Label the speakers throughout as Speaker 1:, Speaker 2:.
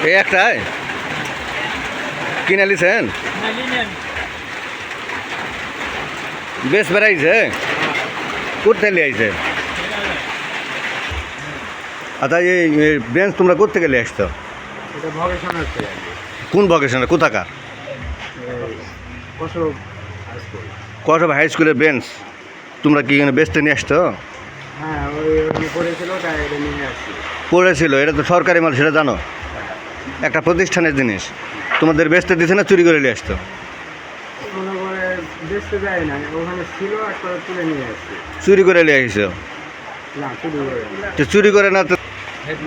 Speaker 1: এই একটাই কিনে লিছেন? বেশ বেড়াইছে, কোথায় নিয়ে আইছে? আচ্ছা, এই বেঞ্চ তোমরা কোথা থেকে নিয়ে আসতো? কোন ভকেশনাল, কোথাকার? কসব হাই স্কুলের বেঞ্চ তোমরা কি এখানে বেচতে নিয়ে আসতো?
Speaker 2: হ্যাঁ,
Speaker 1: পড়েছিল, এটা তো সরকারি মাল, সেটা জানো? একটা প্রতিষ্ঠানের জিনিস তোমাদের বেচতে দিছে না চুরি করে নিয়ে আসতো?
Speaker 2: মনে করে বেচতে যায় না, ওখানে ছিল একটা তুলে নিয়ে আসছি।
Speaker 1: চুরি করে নিয়ে আসছো?
Speaker 2: না, চুরি করে
Speaker 1: তো চুরি করে না তো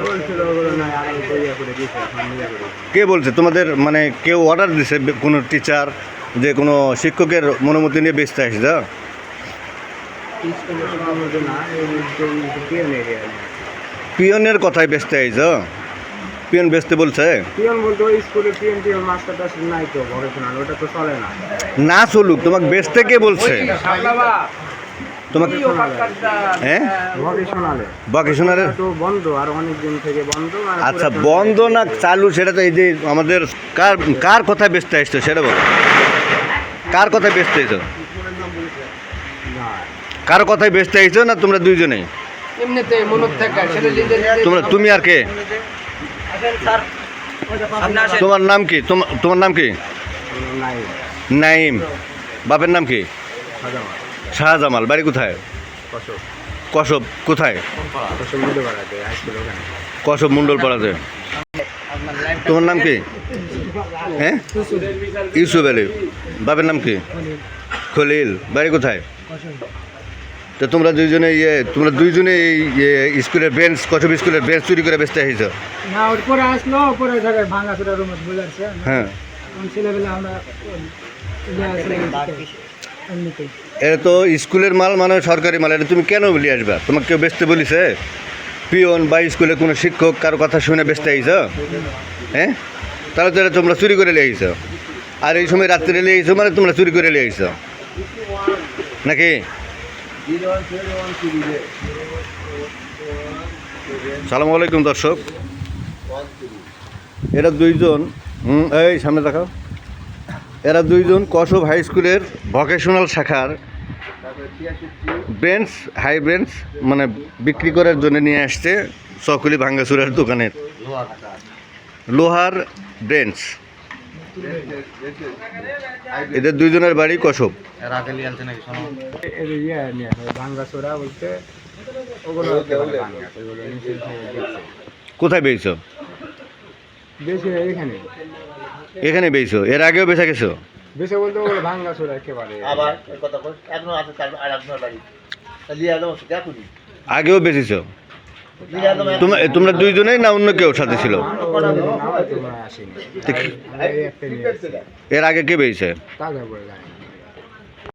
Speaker 2: বলছিল ওগুলো না, আর ইয়ে করে দিয়েছে, এখন নিয়ে করে।
Speaker 1: কে বলছে? তোমাদের মানে কেউ অর্ডার দিছে, কোনো টিচার যে কোনো শিক্ষকের অনুমতি নিয়ে বেচতে আসছে?
Speaker 2: স্কুলের সভাপতি না, এই পিয়নের
Speaker 1: পিয়নের কথাই বেচতে আইছ? পিয়ন বেচতে বলছে?
Speaker 2: পিয়ন বলতে ওই স্কুলে পিয়ন মাস্টার টাস্টার নাই তো, ভকেশনাল ওটা তো চলে না।
Speaker 1: না চলুক, তোমাকে বেচতে কে বলছে? তোমাকে হ্যাঁ, ভকেশনালের
Speaker 2: তো বন্ধ, আর অনেক দিন থেকে বন্ধ।
Speaker 1: আচ্ছা, বন্ধ না চালু সেটা তো, এই যে আমাদের কার কার কথায় বেচতে আসছো সেটা বল। কার কথায় বেচতে আইছো? কার কথায় বেচতে আইছো না তোমরা দুইজনেই?
Speaker 2: এমনিতে মনত থাকে
Speaker 1: তোমরা, তুমি আর কে? তোমার নাম কি? তোমার নাম কি?
Speaker 2: নাই।
Speaker 1: নাইম। বাপের নাম কি? শাহজামাল। বাড়ি কোথায়? কসব কোথায়? কসব মন্ডল পাড়াতে। তোমার নাম কি? হ্যাঁ, ইউসুফ আলী। বাপের নাম কি? খলিল। বাড়ি কোথায়? তো তোমরা দুইজনে স্কুলের বেঞ্চ, কসব স্কুলের বেঞ্চ চুরি করে বেচতে আসছো?
Speaker 2: না, ওর পরে আসলো, পরে জায়গায় ভাঙা চুরা রুমে বুঝাচ্ছে।
Speaker 1: হ্যাঁ,
Speaker 2: ছেলেবেলা আমরা
Speaker 1: এটা তো স্কুলের মাল, মানে সরকারি মাল, এটা তুমি কেন বলি আসবা? তোমাকে কেউ বেচতে বলিছে? পিয়ন বা স্কুলে কোনো শিক্ষক কারো কথা শুনে বেচতে আইছ? হ্যাঁ, তাহলে তো এটা তোমরা চুরি করে নিয়ে আইছ। আর এই সময় রাত্রে নিয়ে আইছো মানে তোমরা চুরি করে নিয়ে আইছ নাকি? সালাম আলাইকুম দর্শক, এরা দুইজন, এই সামনে দেখাও, এরা দুইজন কসব হাই স্কুলের ভকেশনাল শাখার বেঞ্চ, হাই বেঞ্চ মানে বিক্রি করার জন্য নিয়ে আসছে সকলি ভাঙ্গাচুরার দোকানের লোহার বেঞ্চ। এদের দুইজনের বাড়ি কসব। কোথায় বেচছ? এখানে বেচছো? এর আগেও বেচা গেছো?
Speaker 2: বেশি বলতে ওগুলো ভাঙ্গা চোরা একেবারে।
Speaker 1: আগেও বেচেছো? তোমরা দুইজনেই না অন্য কেউ সাথে ছিল? এর আগে কে বেচছে?